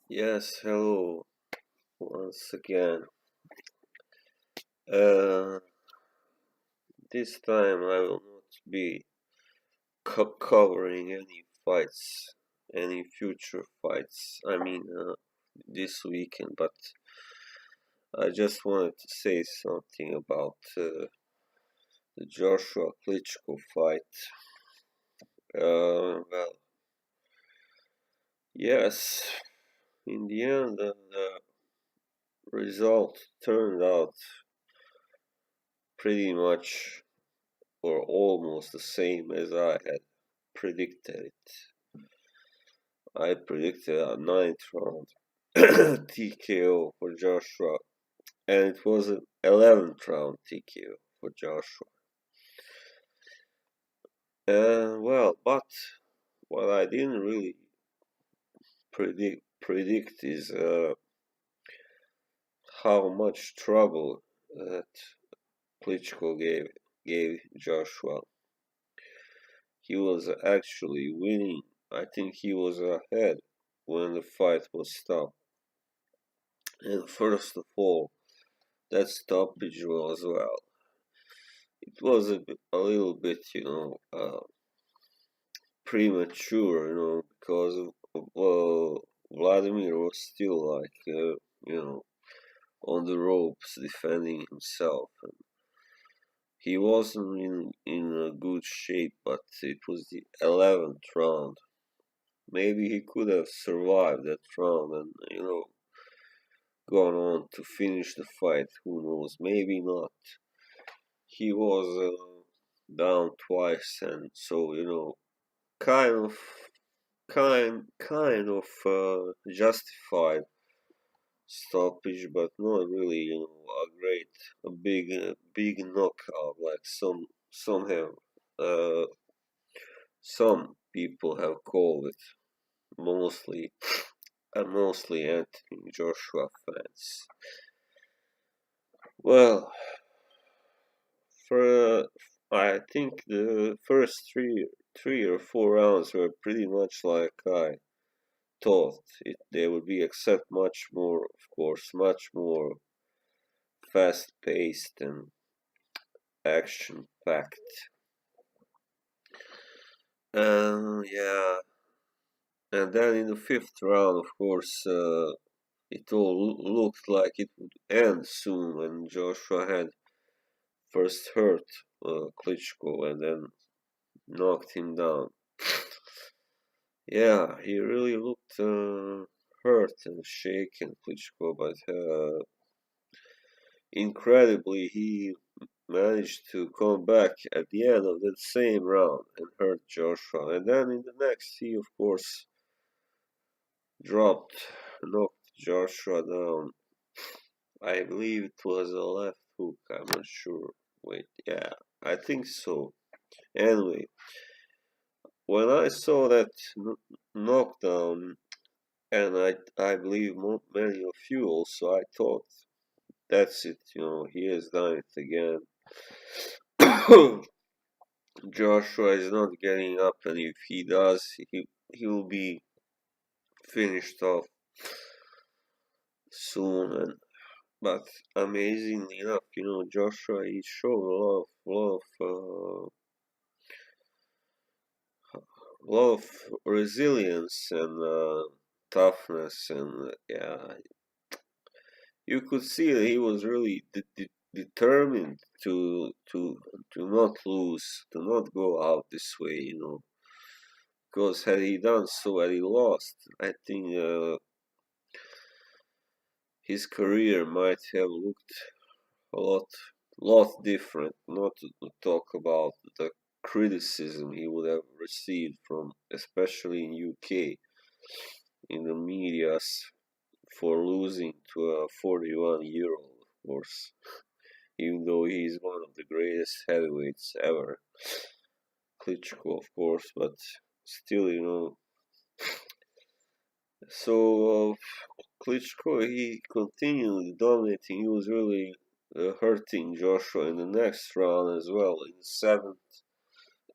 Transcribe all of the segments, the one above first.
Yes, hello once again. Uh, this time I will not be covering any fights, any future fights. This weekend, but I just wanted to say something about the Joshua-Klitschko fight. Well, yes, in the end, the result turned out pretty much or almost the same as I had predicted it. I predicted a ninth round TKO for Joshua, and it was an 11th round TKO for Joshua. But what I didn't really predict is how much trouble that Klitschko gave Joshua. He was actually winning. I think he was ahead when the fight was stopped. And first of all, that stoppage was it was a little bit, premature, because Vladimir was still on the ropes defending himself. And he wasn't in a good shape, but it was the 11th round. Maybe he could have survived that round and, gone on to finish the fight. Who knows? Maybe not. He was down twice, and so kind of, kind of justified stoppage, but not really, a big knockout like uh, some people have called it. Mostly, mostly Anthony Joshua fans. Well, for I think the first three or four rounds were pretty much like I thought they would be, except much more, of course, much more fast paced and action packed. Yeah, and then in the fifth round, of course, it all looked like it would end soon when Joshua had first hurt Klitschko and then knocked him down. Yeah, he really looked hurt and shaken, Klitschko, but incredibly, he managed to come back at the end of that same round and hurt Joshua. And then in the next, he, of course, knocked Joshua down. I believe it was a left hook, I'm not sure. Wait, yeah, I think so. Anyway, when I saw that knockdown, and I believe many of you also, I thought, that's it, he has done it again. Joshua is not getting up, and if he does, he will be finished off soon. But amazingly enough, Joshua he showed a lot of resilience and toughness, and yeah, you could see that he was really determined to not lose, to not go out this way, because had he done so, had he lost, I think his career might have looked a lot different. Not to talk about the criticism he would have received from, especially in UK, in the medias, for losing to a 41-year-old, of course, even though he's one of the greatest heavyweights ever. Klitschko, of course, but still, So Klitschko, he continued dominating. He was really hurting Joshua in the next round as well. In the seventh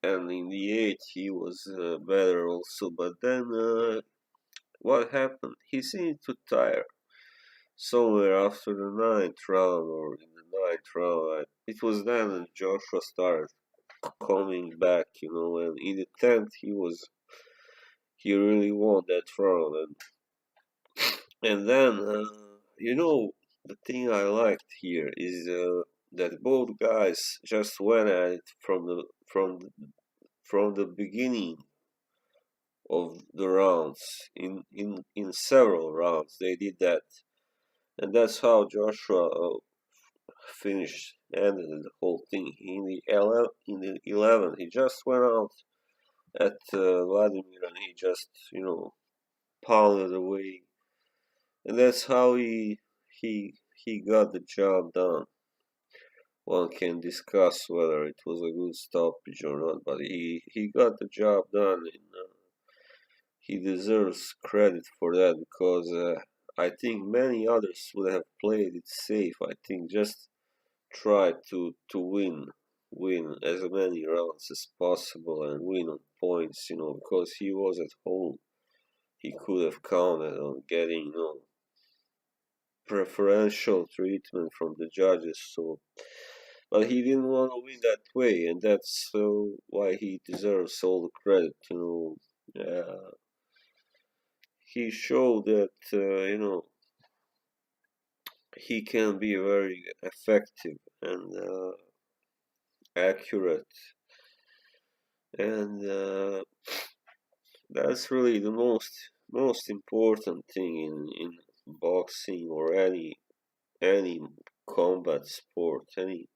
and in the eighth, he was better also. But then what happened? He seemed to tire somewhere after the ninth round or in the ninth round. It was then that Joshua started coming back, and in the tenth he really won that round, and then the thing I liked here is that both guys just went at it from the beginning of the rounds. In several rounds they did that, and that's how Joshua finished ended the whole thing. In the 11th, he just went out at Vladimir, and he just pounded away, and that's how he got the job done. One can discuss whether it was a good stoppage or not, but he got the job done, and he deserves credit for that because I think many others would have played it safe. I think just try to win as many rounds as possible and win on points, because he was at home. He could have counted on getting, preferential treatment from the judges. So, but he didn't want to win that way, and that's why he deserves all the credit. He showed that he can be very effective and accurate, and that's really the most important thing in boxing or any combat sport, any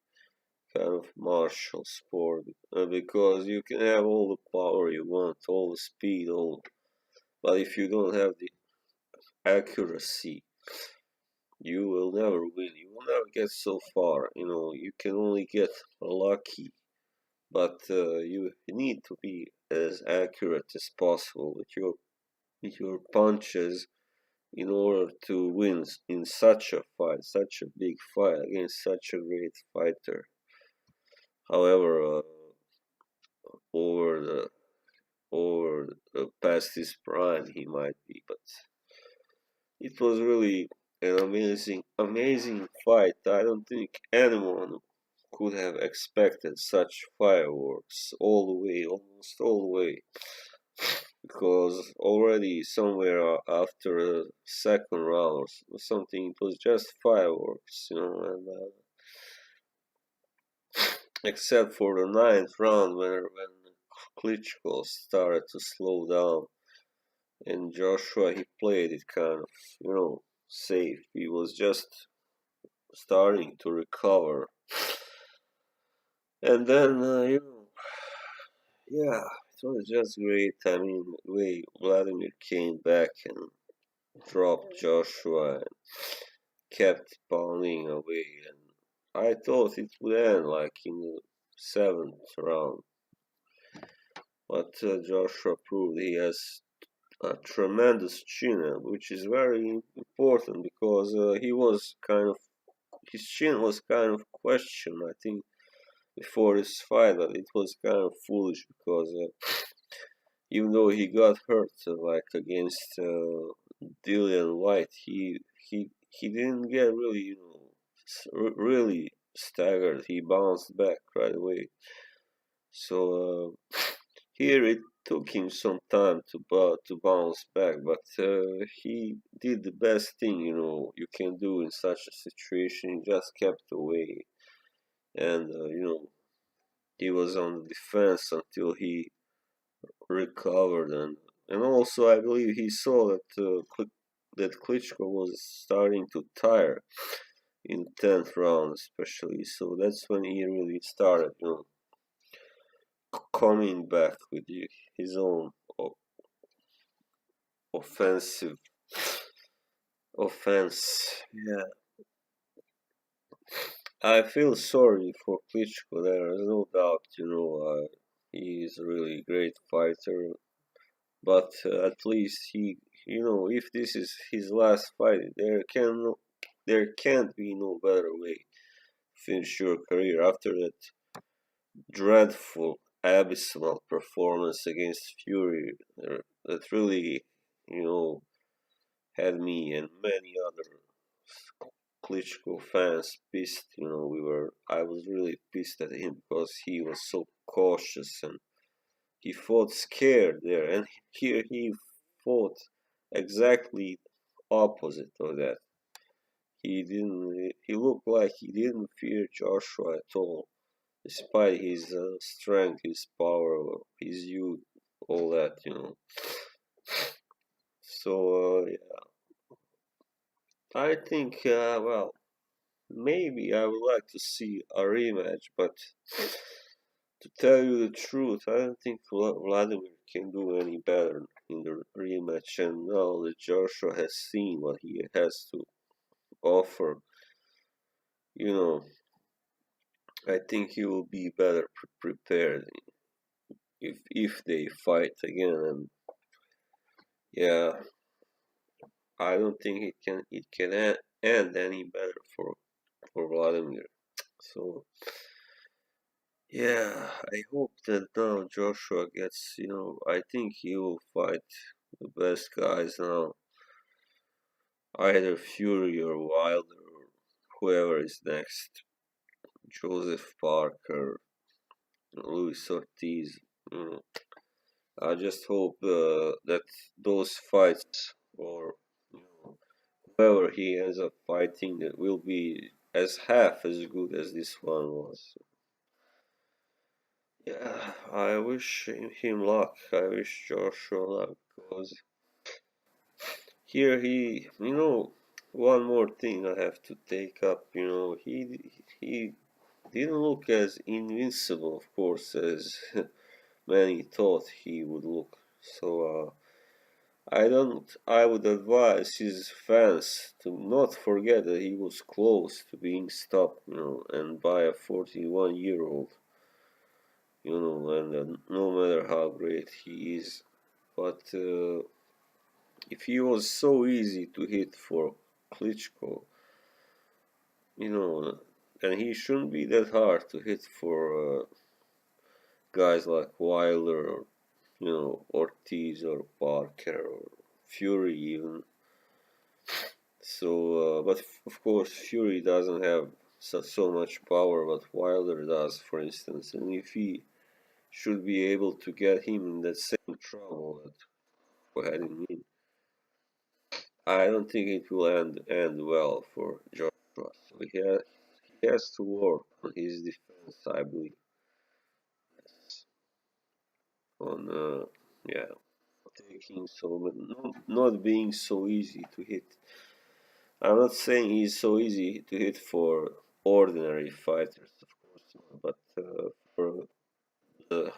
kind of martial sport, because you can have all the power you want, all the speed, but if you don't have the accuracy, you will never win. You will never get so far. You can only get lucky, but you need to be as accurate as possible with your punches in order to win in such a fight, such a big fight against such a great fighter. However, over the past his prime, he might be, but it was really an amazing fight. I don't think anyone could have expected such fireworks all the way, almost all the way, because already somewhere after the second round or something, it was just fireworks, and except for the ninth round when Klitschko started to slow down, and Joshua, he played it kind of, safe. He was just starting to recover, and then yeah, it was just great. I mean, the way Vladimir came back and dropped Joshua and kept pounding away, and I thought it would end like in the seventh round, but Joshua proved he has a tremendous chin, which is very important because his chin was kind of questioned, I think, before this fight, but it was kind of foolish because even though he got hurt, like against Dillian White, he didn't get really, really staggered. He bounced back right away. So here it took him some time to bounce back, but he did the best thing you can do in such a situation. He just kept away, and he was on the defense until he recovered, and also I believe he saw that Klitschko was starting to tire in the 10th round, especially. So that's when he really started, coming back with his own offensive offense. Yeah, I feel sorry for Klitschko. There is no doubt, he is a really great fighter, but at least if this is his last fight, there can't be no better way to finish your career after that dreadful, abysmal performance against Fury. That really, had me and many other Klitschko fans pissed. I was really pissed at him because he was so cautious and he fought scared there, and here he fought exactly opposite of that. He didn't. He looked like he didn't fear Joshua at all, despite his strength, his power, his youth, all that. So yeah, I think well, maybe I would like to see a rematch, but to tell you the truth, I don't think Vladimir can do any better in the rematch. And now that Joshua has seen what he has to offer, you know, I think he will be better prepared if they fight again. And yeah, I don't think it can end any better for Vladimir. So yeah, I hope that now Joshua gets, I think he will fight the best guys now, either Fury or Wilder or whoever is next, Joseph Parker, Luis Ortiz. You know, I just hope that those fights or whoever he ends up fighting that will be as half as good as this one was. Yeah, I wish him luck. I wish Joshua luck because here one more thing I have to take up. He didn't look as invincible, of course, as many thought he would look. So I don't. I would advise his fans to not forget that he was close to being stopped, and by a 41-year-old, and no matter how great he is, but if he was so easy to hit for Klitschko, then he shouldn't be that hard to hit for guys like Wilder or Ortiz or Parker or Fury even. So, but of course, Fury doesn't have so much power, but Wilder does, for instance. And if he should be able to get him in that same trouble that we had him in, I don't think it will end well for Joshua. So he has to work on his defense, I believe, on yeah, taking not being so easy to hit. I'm not saying he's so easy to hit for ordinary fighters, of course not, but for the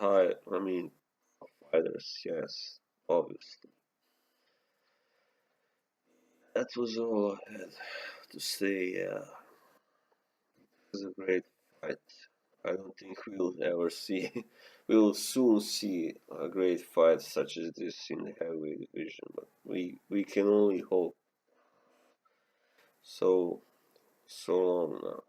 fighters, yes, obviously. That was all I had to say. It was a great fight. I don't think we'll ever see, we'll soon see a great fight such as this in the heavyweight division, but we can only hope. So long now.